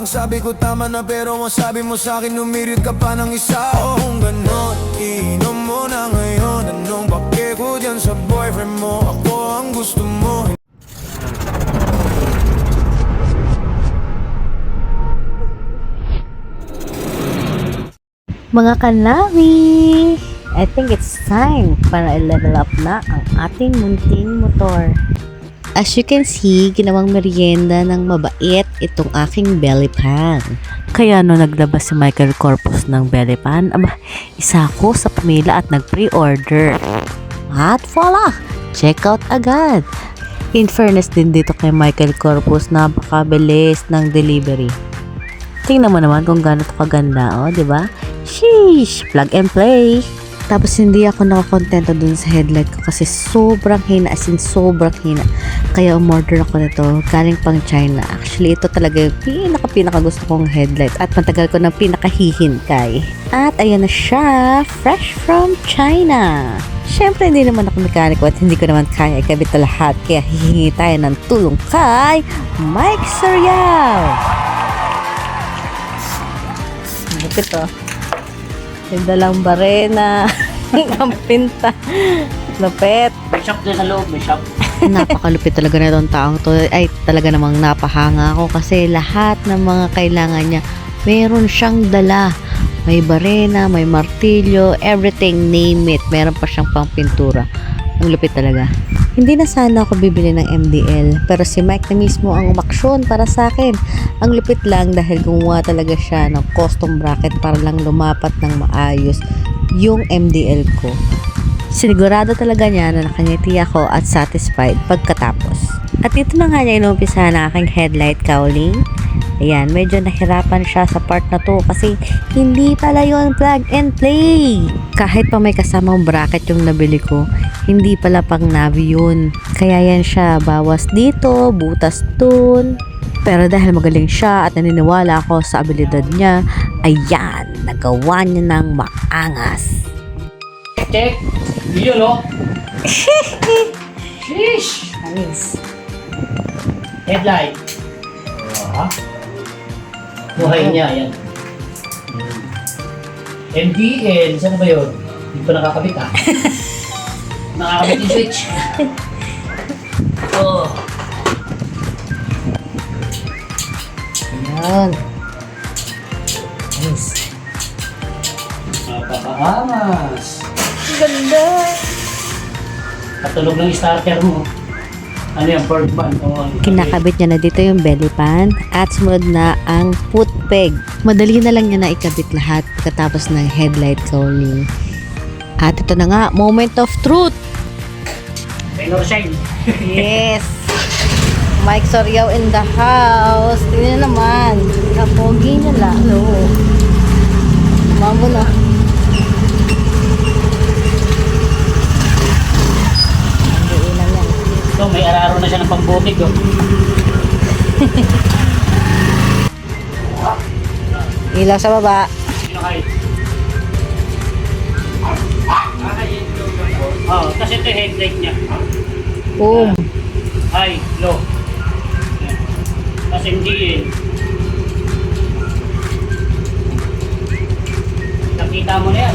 Ang sabi ko tama na pero ang sabi mo sa'kin umirit ka pa ng isa. O kung ganon, iinom mo na ngayon. Anong pake ko dyan sa boyfriend mo? Ako ang gusto mo. Mga kanawi, I think it's time para i-level up na ang ating munting motor. As you can see, ginawang merienda ng mabait itong aking belly pan. Kaya no naglabas si Michael Corpus ng belly pan, isa ko sa pamila at nag-pre-order. At voila! Check out agad! In fairness din dito kay Michael Corpus, napakabilis ng delivery. Tingnan mo naman kung gaano ito kaganda, oh, di ba? Sheesh! Plug and play! Tapos hindi ako nakakontento dun sa headlight ko kasi sobrang hina, as in sobrang hina. Kaya umorder ako nito, galing pang China. Actually, ito talaga yung pinaka gusto kong headlight at matagal ko nang pinakahihintay. At ayan na siya, fresh from China. Siyempre, hindi naman ako mekaniko at hindi ko naman kaya ikabit na lahat. Kaya hihingi tayo ng tulong kay Mike Soriao. Lupit to. Yung dalang barena. Ang pinta. Lupit. May shop dyan sa loob, may shop. Napakalupit talaga na itong taong to. Ay, talaga namang napahanga ako kasi lahat ng mga kailangan niya, meron siyang dala. May barena, may martilyo, everything, name it. Meron pa siyang pang pintura. Ang lupit talaga. Hindi na sana ako bibili ng MDL, pero si Mike na mismo ang umaksyon para sa akin. Ang lupit lang dahil gumawa talaga siya ng custom bracket para lang lumapat ng maayos yung MDL ko. Sinigurado talaga niya na nakangiti ako at satisfied pagkatapos. At ito na nga niya inumpisa ng aking headlight cowling. Ayan, medyo nahirapan siya sa part na to kasi hindi pala yun plug and play. Kahit pa may kasamang bracket yung nabili ko, hindi pala pang Navi yun. Kaya yan siya, bawas dito, butas dun. Pero dahil magaling siya at naniniwala ako sa abilidad niya, ayan, nagawa niya ng maangas. Check! Yun, no? Sheesh! Anis. Headlight. Oh, ha? Buhay niya, yan. MDL, saan ba yun? Hindi pa nakakabit, ha? Nakakabit yung switch. Oh. Ayan. Anis. Napakaangas. Ganda. Katulog ng starter mo. Ano yung bird band? Kinakabit niya na dito yung belly pan at sumunod na ang foot peg. Madali na lang niya na ikabit lahat pagkatapos ng headlight cowling. At ito na nga, moment of truth! Rain or shine. Yes! Mike Soriao in the house. Tingnan naman. Kapogi niya lang. No. Mamo na. So, may araro na siya ng pambukig, oh. Ilaw sa baba. Sino kayo? Oh, kasi ito yung headlight niya. Boom. High, low. Kasi hindi eh. Nakita mo na yan.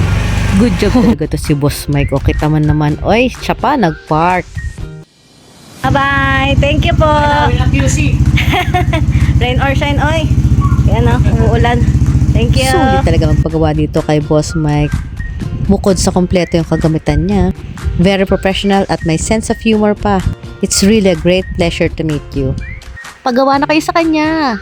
Good job talaga to si Boss Mike. O kita man naman. Oy, siya pa nag-park. Bye-bye. Thank you po. Kailangan ng QC. Rain or shine, oy. Yan o, umuulan. Thank you. Sulit talaga magpagawa dito kay Boss Mike. Bukod sa kompleto yung kagamitan niya, very professional at may sense of humor pa. It's really a great pleasure to meet you. Pagawa na kayo sa kanya.